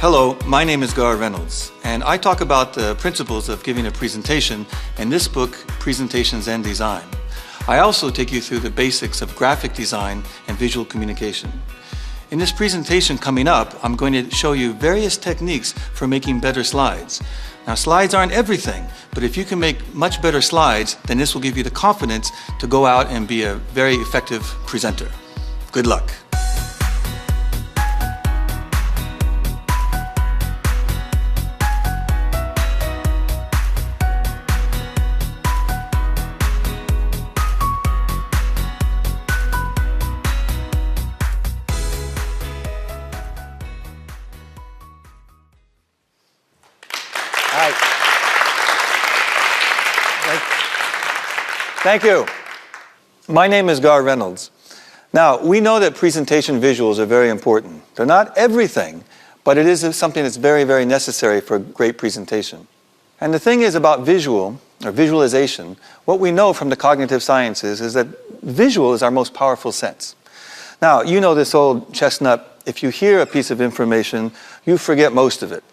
Hello, my name is Gar Reynolds, and I talk about the principles of giving a presentation in this book, Presentation Zen Design. I also take you through the basics of graphic design and visual communication. In this presentation coming up, I'm going to show you various techniques for making better slides. Now, slides aren't everything, but if you can make much better slides, then this will give you the confidence to go out and be a very effective presenter. Good luck. Thank you. My name is Gar Reynolds. Now, we know that presentation visuals are very important. They're not everything, but it is something that's very, very necessary for a great presentation. And the thing is about visual, or visualization, what we know from the cognitive sciences is that visual is our most powerful sense. Now, you know this old chestnut, if you hear a piece of information, you forget most of it.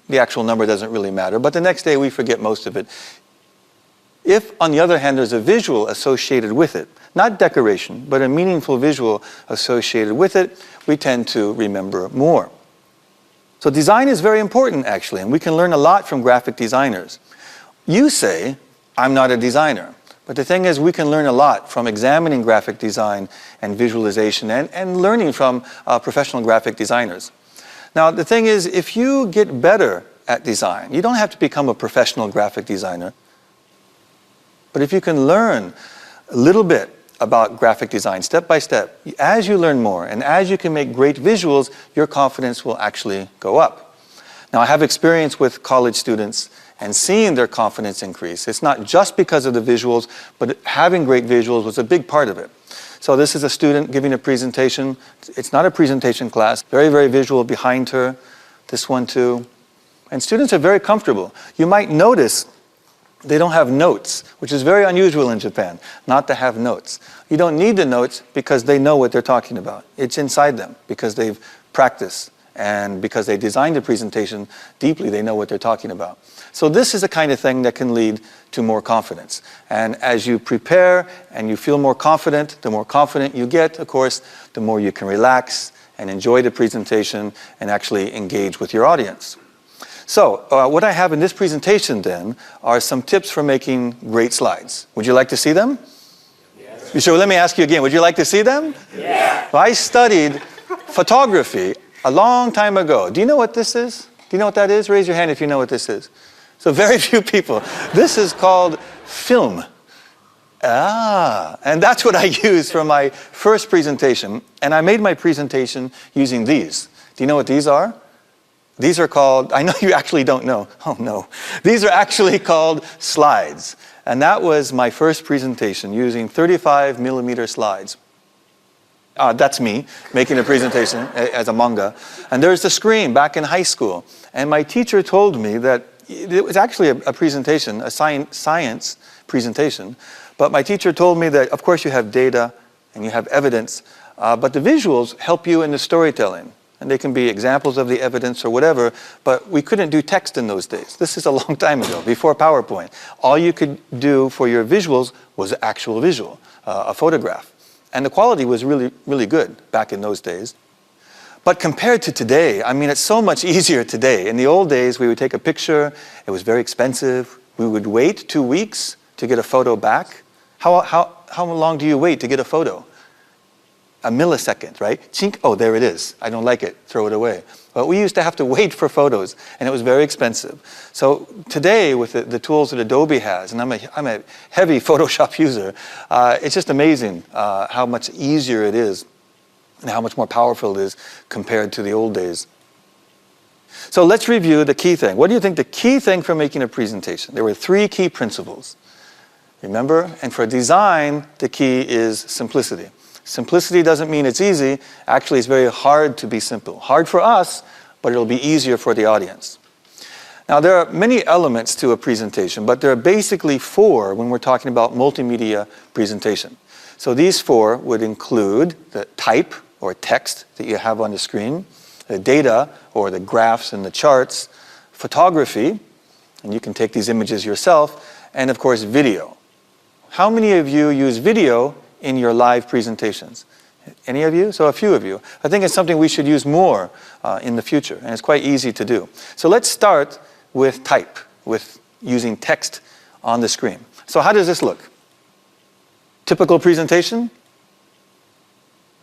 The actual number doesn't really matter, but the next day we forget most of it. If, on the other hand, there's a visual associated with it, not decoration, but a meaningful visual associated with it, we tend to remember more. So design is very important, actually, and we can learn a lot from graphic designers. You say, I'm not a designer. But the thing is, we can learn a lot from examining graphic design and visualization and learning from professional graphic designers. Now, the thing is, if you get better at design, you don't have to become a professional graphic designer. But if you can learn a little bit about graphic design, step by step, as you learn more and as you can make great visuals, your confidence will actually go up. Now, I have experience with college students and seeing their confidence increase. It's not just because of the visuals, but having great visuals was a big part of it. So this is a student giving a presentation. It's not a presentation class. Very, very visual behind her. This one too. And students are very comfortable. You might notice they don't have notes, which is very unusual in Japan, not to have notes. You don't need the notes because they know what they're talking about. It's inside them because they've practiced and because they designed the presentation deeply, they know what they're talking about. So this is the kind of thing that can lead to more confidence. And as you prepare and you feel more confident, the more confident you get, of course, the more you can relax and enjoy the presentation and actually engage with your audience. So, what I have in this presentation then are some tips for making great slides. Would you like to see them? Yes. So let me ask you again, would you like to see them? Yeah. Well, I studied photography a long time ago. Do you know what this is? Do you know what that is? Raise your hand if you know what this is. So very few people. This is called film. And that's what I used for my first presentation. And I made my presentation using these. Do you know what these are? These are called, I know you actually don't know. Oh no. These are actually called slides. And that was my first presentation using 35 millimeter slides. That's me making a presentation as a manga. And there's the screen back in high school. And my teacher told me that it was actually a presentation, a science presentation. But my teacher told me that, of course, you have data and you have evidence, but the visuals help you in the storytelling. And they can be examples of the evidence or whatever, but we couldn't do text in those days. This is a long time ago, before PowerPoint. All you could do for your visuals was actual visual, a photograph. And the quality was really, really good back in those days. But compared to today, I mean, it's so much easier today. In the old days, we would take a picture. It was very expensive. We would wait 2 weeks to get a photo back. How long do you wait to get a photo? A millisecond, right? Chink, oh, there it is. I don't like it, throw it away. But we used to have to wait for photos, and it was very expensive. So today, with the tools that Adobe has, and I'm a heavy Photoshop user, it's just amazing how much easier it is and how much more powerful it is compared to the old days. So let's review the key thing. What do you think the key thing for making a presentation? There were 3 key principles. Remember? And for design, the key is simplicity. Simplicity doesn't mean it's easy. Actually, it's very hard to be simple. Hard for us, but it'll be easier for the audience. Now, there are many elements to a presentation, but there are basically 4 when we're talking about multimedia presentation. So these 4 would include the type or text that you have on the screen. the data or the graphs and the charts, photography, and you can take these images yourself, and of course video. How many of you use video in your live presentations? Any of you? So a few of you. I think it's something we should use more in the future, and it's quite easy to do. So let's start with type, with using text on the screen. So how does this look? Typical presentation?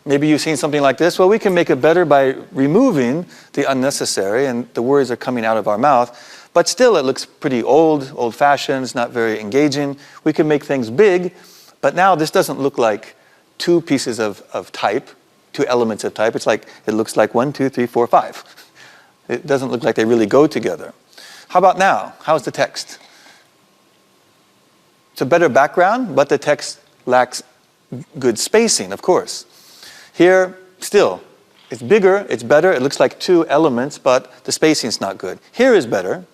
Maybe you've seen something like this. Well, we can make it better by removing the unnecessary, and the words are coming out of our mouth. But still, it looks pretty old-fashioned, it's not very engaging. We can make things big, but now this doesn't look like two pieces of type, two elements of type. It looks like 1, 2, 3, 4, 5. It doesn't look like they really go together. How about now? How's the text? It's a better background, but the text lacks good spacing, of course. Here, still, it's bigger, it's better. It looks like two elements, but the spacing's not good. Here is better.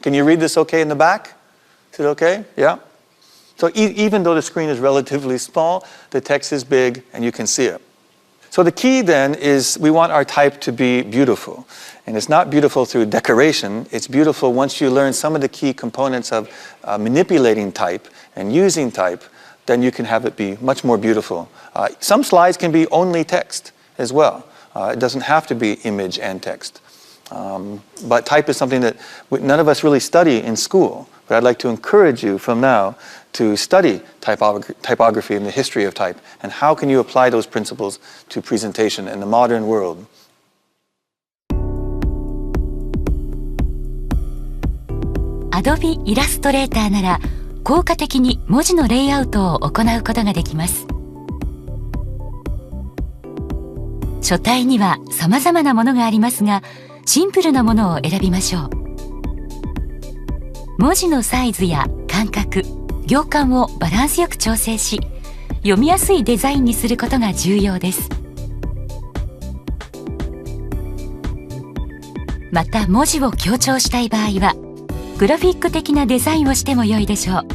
Can you read this okay in the back? Is it okay? Yeah? So even though the screen is relatively small, the text is big and you can see it. So the key then is we want our type to be beautiful. And it's not beautiful through decoration, it's beautiful once you learn some of the key components of manipulating type and using type, then you can have it be much more beautiful. Some slides can be only text as well. It doesn't have to be image and text. But type is something that none of us really study in school. But I'd like to encourage you from now to study typography and the history of type, and how can you apply those principles to presentation in the modern world. Adobe イラストレーターなら効果的に文字のレイアウトを行うことができます。書体には様々なものがありますが、シンプルなものを選びましょう。文字のサイズや間隔、行間をバランスよく調整し、読みやすいデザインにすることが重要です。また文字を強調したい場合は、グラフィック的なデザインをしても良いでしょう。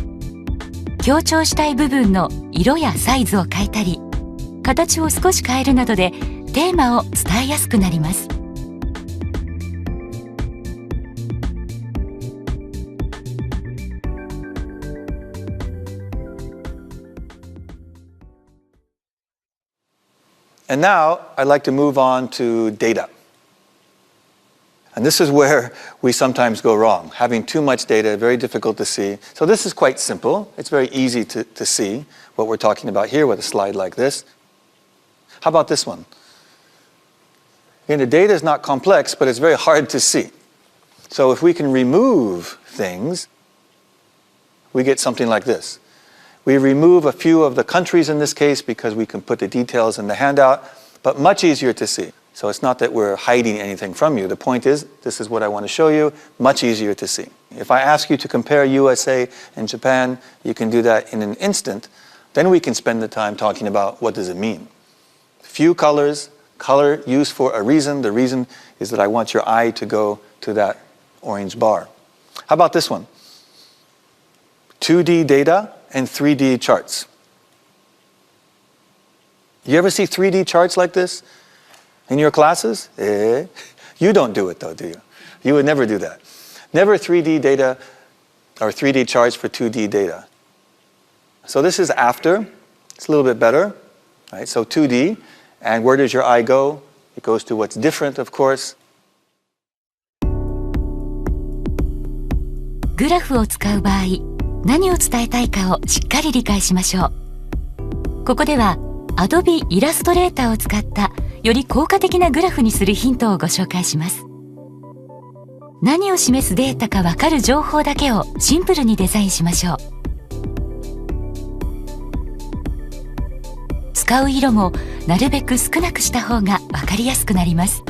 強調したい部分の色やサイズを変えたり、形を少し変えるなどでテーマを伝えやすくなります。And now, I'd like to move on to data. And this is where we sometimes go wrong. Having too much data, very difficult to see. So this is quite simple. It's very easy to see what we're talking about here with a slide like this. How about this one? Again, the data is not complex, but it's very hard to see. So if we can remove things, we get something like this. We remove a few of the countries in this case because we can put the details in the handout, but much easier to see. So it's not that we're hiding anything from you. The point is, this is what I want to show you, much easier to see. If I ask you to compare USA and Japan, you can do that in an instant. Then we can spend the time talking about what does it mean. Few colors, color used for a reason. The reason is that I want your eye to go to that orange bar. How about this one? 2D data and 3D charts. You ever see 3D charts like this in your classes? You don't do it though, do you? You would never do that. Never 3D data or 3D charts for 2D data. So this is after. It's a little bit better. Right? So 2D. And where does your eye go? It goes to what's different, of course. グラフを使う場合、何を伝えたいかをしっかり理解しましょう。ここでは Adobe イラストレーターを使ったより効果的なグラフにするヒントをご紹介します。何を示すデータか分かる情報だけをシンプルにデザインしましょう。使う色もなるべく少なくした方が分かりやすくなります。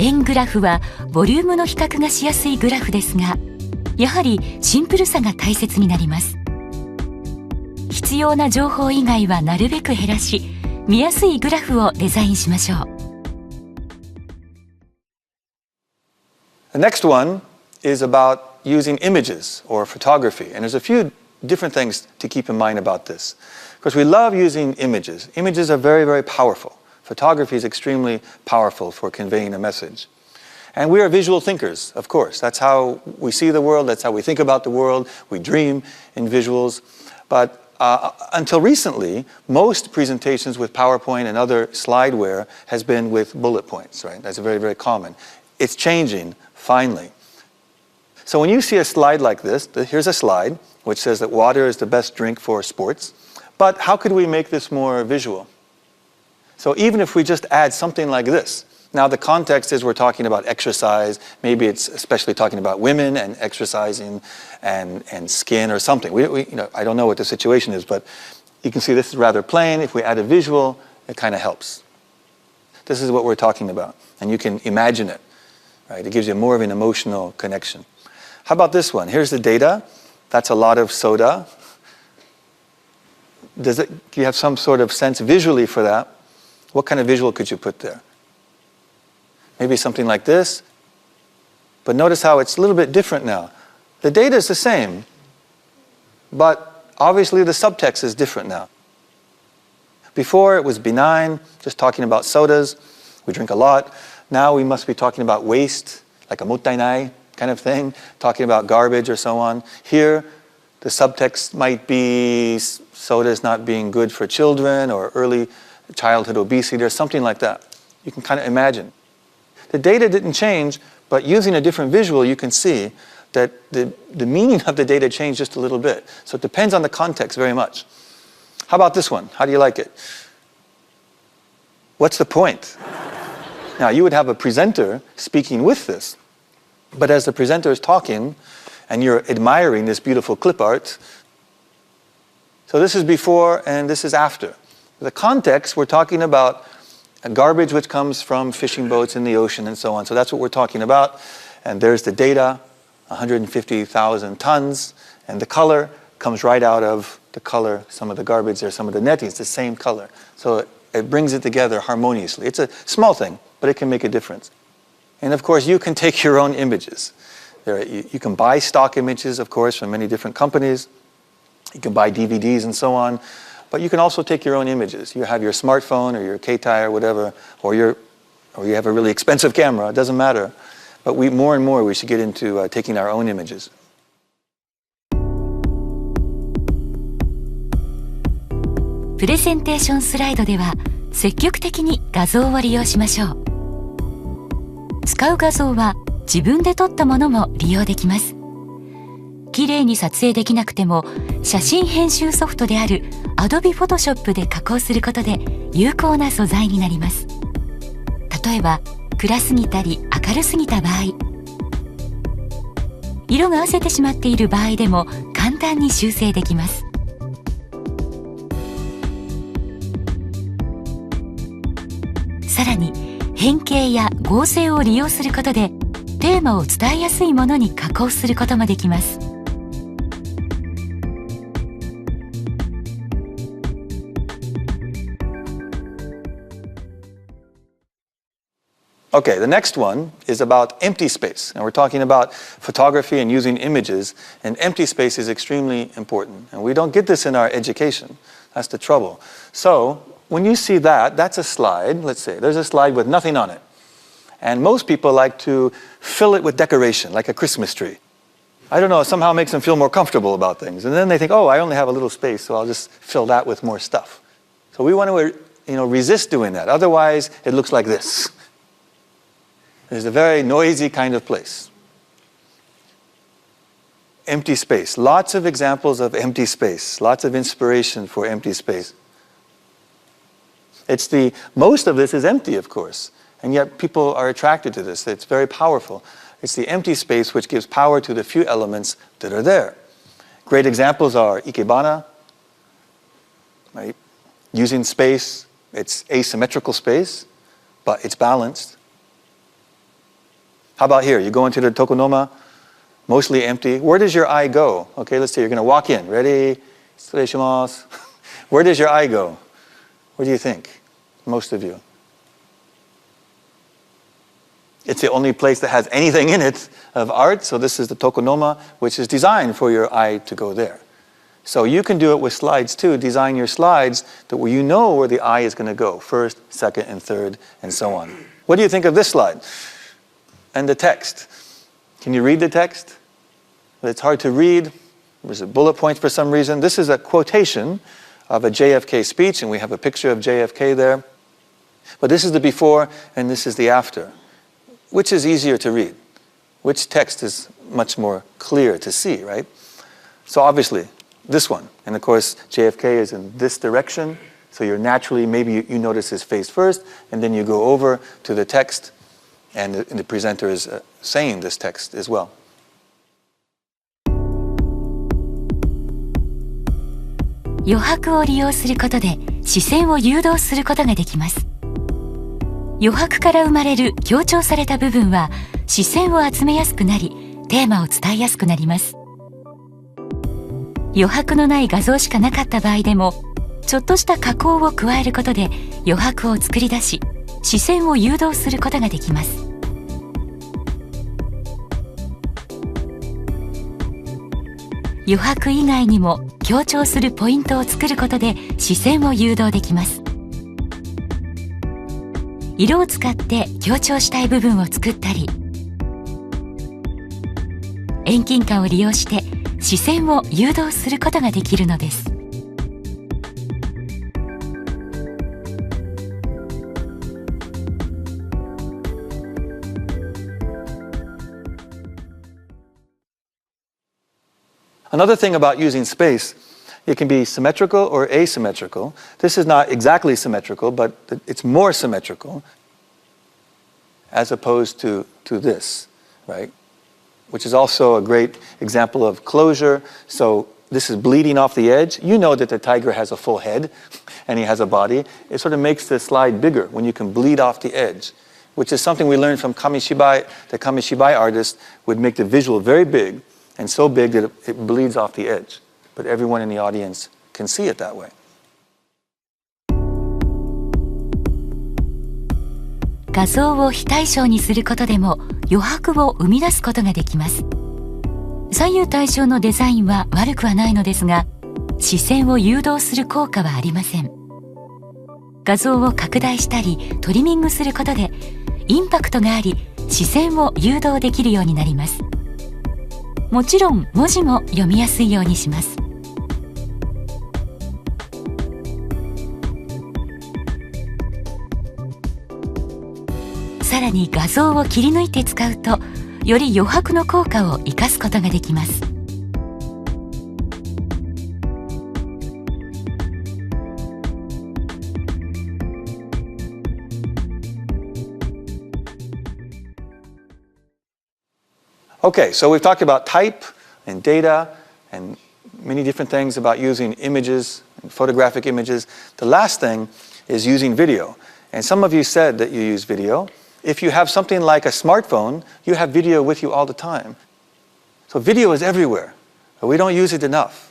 円グラフはボリュームの比較がしやすいグラフですが、やはりシンプルさが大切になります。必要な情報以外はなるべく減らし、見やすいグラフをデザインしましょう。The next one is about using images or photography. And there's a few different things to keep in mind about this. Because we love using images. Images are very, very powerful. Photography is extremely powerful for conveying a message. And we are visual thinkers, of course. That's how we see the world. That's how we think about the world. We dream in visuals. But until recently, most presentations with PowerPoint and other slideware has been with bullet points, right? That's very, very common. It's changing, finally. So when you see a slide like this, here's a slide which says that water is the best drink for sports. But how could we make this more visual? So even if we just add something like this, now the context is we're talking about exercise, maybe it's especially talking about women and exercising and skin or something. I don't know what the situation is, but you can see this is rather plain. If we add a visual, it kind of helps. This is what we're talking about, and you can imagine it, right? It gives you more of an emotional connection. How about this one? Here's the data. That's a lot of soda. Do you have some sort of sense visually for that? What kind of visual could you put there? Maybe something like this. But notice how it's a little bit different now. The data is the same, but obviously the subtext is different now. Before it was benign, just talking about sodas. We drink a lot. Now we must be talking about waste, like a mottainai kind of thing, talking about garbage or so on. Here, the subtext might be sodas not being good for children or early childhood obesity or something like that. You can kind of imagine. The data didn't change, but using a different visual, you can see that the meaning of the data changed just a little bit. So it depends on the context very much. How about this one? How do you like it? What's the point? Now, you would have a presenter speaking with this, but as the presenter is talking and you're admiring this beautiful clip art, so this is before and this is after. The context, we're talking about garbage which comes from fishing boats in the ocean and so on. So that's what we're talking about. And there's the data, 150,000 tons. And the color comes right out of the color, some of the garbage there, some of the netting. It's the same color. So it brings it together harmoniously. It's a small thing, but it can make a difference. And of course, you can take your own images. You can buy stock images, of course, from many different companies. You can buy DVDs and so on. But you can also take your own images. You have your smartphone or your Keitai or whatever, or you have a really expensive camera. It doesn't matter. But more and more we should get into taking our own images. プレゼンテーションスライドでは積極的に画像を利用しましょう。使う画像は自分で撮ったものも利用できます。きれいに撮影できなくても写真編集ソフトである Adobe Photoshop で加工することで有効な素材になります。例えば暗すぎたり明るすぎた場合、色が褪せてしまっている場合でも簡単に修正できます。さらに変形や合成を利用することでテーマを伝えやすいものに加工することもできます。Okay, the next one is about empty space. And we're talking about photography and using images. And empty space is extremely important. And we don't get this in our education. That's the trouble. So when you see that, that's a slide. Let's say there's a slide with nothing on it. And most people like to fill it with decoration, like a Christmas tree. I don't know, it somehow makes them feel more comfortable about things. And then they think, oh, I only have a little space, so I'll just fill that with more stuff. So we want to resist doing that. Otherwise, it looks like this. It's a very noisy kind of place. Empty space. Lots of examples of empty space. Lots of inspiration for empty space. Most of this is empty, of course. And yet people are attracted to this. It's very powerful. It's the empty space which gives power to the few elements that are there. Great examples are ikebana, right? Using space. It's asymmetrical space, but it's balanced. How about here? You go into the tokonoma, mostly empty. Where does your eye go? Okay, let's say you're going to walk in. Ready? 失礼します. Where does your eye go? Where do you think? Most of you. It's the only place that has anything in it of art. So this is the tokonoma, which is designed for your eye to go there. So you can do it with slides too. Design your slides that where you know where the eye is going to go, first, second, and third, and so on. What do you think of this slide? And the text. Can you read the text? It's hard to read. There's a bullet points for some reason. This is a quotation of a JFK speech, and we have a picture of JFK there. But this is the before, and this is the after. Which is easier to read? Which text is much more clear to see, right? So obviously, this one. And of course, JFK is in this direction. So you're naturally, maybe you notice his face first, and then you go over to the text, and the presenter is saying this text as well. 余白を利用することで視線を誘導することができます。余白から生まれる強調された部分は視線を集めやすくなり、テーマを伝えやすくなります。余白のない画像しかなかった場合でも、ちょっとした加工を加えることで余白を作り出し、視線を誘導することができます。余白以外にも強調するポイントを作ることで視線を誘導できます。色を使って強調したい部分を作ったり、遠近感を利用して視線を誘導することができるのです。Another thing about using space, it can be symmetrical or asymmetrical. This is not exactly symmetrical, but it's more symmetrical as opposed to this, right? Which is also a great example of closure. So this is bleeding off the edge. You know that the tiger has a full head and he has a body. It sort of makes the slide bigger when you can bleed off the edge, which is something we learned from Kamishibai. The Kamishibai artist would make the visual very big, and so big that it bleeds off the edge. But everyone in the audience can see it that way. 画像を非対称にすることでも余白を生み出すことができます。左右対称のデザインは悪くはないのですが、視線を誘導する効果はありません。画像を拡大したりトリミングすることでインパクトがあり、視線を誘導できるようになります。もちろん文字も読みやすいようにします。さらに画像を切り抜いて使うと、より余白の効果を生かすことができます。Okay, so we've talked about type and data and many different things about using images, and photographic images. The last thing is using video. And some of you said that you use video. If you have something like a smartphone, you have video with you all the time. So video is everywhere, but we don't use it enough.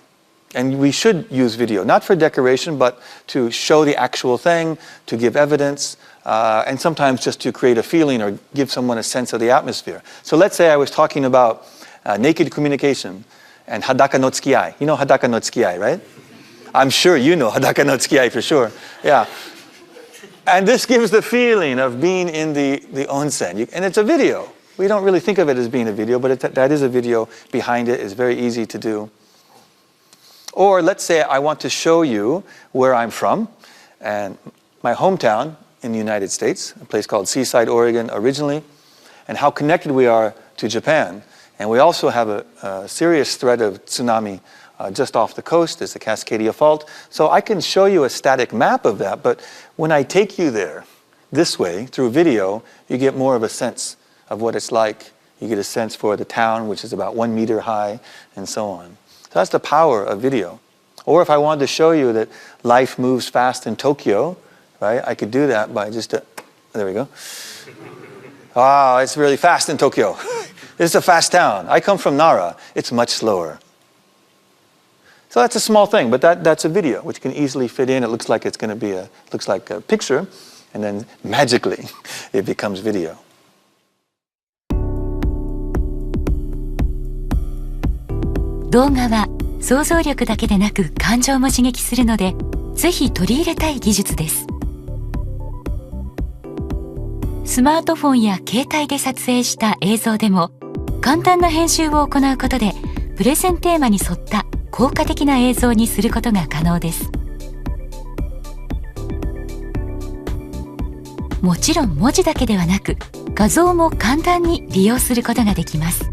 And we should use video, not for decoration, but to show the actual thing, to give evidence, and sometimes just to create a feeling or give someone a sense of the atmosphere. So let's say I was talking about naked communication and hadaka no tsukiai. You know hadaka no tsukiai, right? I'm sure you know hadaka no tsukiai for sure. Yeah. And this gives the feeling of being in the onsen. And it's a video. We don't really think of it as being a video, but that is a video behind it. It's very easy to do. Or let's say I want to show you where I'm from, and my hometown in the United States, a place called Seaside, Oregon originally, and how connected we are to Japan. And we also have a serious threat of tsunami just off the coast. There's the Cascadia Fault. So I can show you a static map of that, but when I take you there this way through video, you get more of a sense of what it's like. You get a sense for the town, which is about 1 meter high, and so on. So that's the power of video. Or if I wanted to show you that life moves fast in Tokyo, right? I could do that by just, there we go. Wow, it's really fast in Tokyo. It's a fast town. I come from Nara. It's much slower. So that's a small thing, but that's a video which can easily fit in. It looks like it's going to be looks like a picture, and then magically it becomes video. 動画は想像力だけでなく感情も刺激するので、ぜひ取り入れたい技術です。スマートフォンや携帯で撮影した映像でも簡単な編集を行うことで、プレゼンテーマに沿った効果的な映像にすることが可能です。もちろん文字だけではなく、画像も簡単に利用することができます。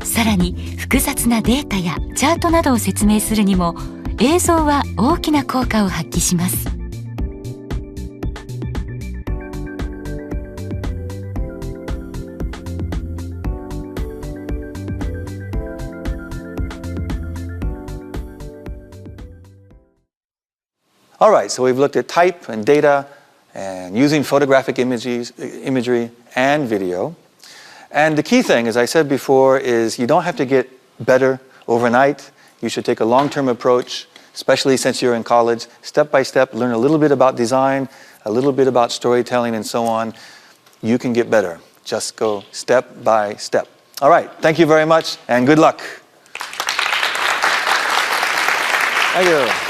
さらに複雑なデータやチャートなどを説明するにも、映像は大きな効果を発揮します。All right, so we've looked at type and data and using photographic imagery and video. And the key thing, as I said before, is you don't have to get better overnight. You should take a long-term approach, especially since you're in college. Step by step, learn a little bit about design, a little bit about storytelling, and so on. You can get better. Just go step by step. All right, thank you very much, and good luck. Thank you.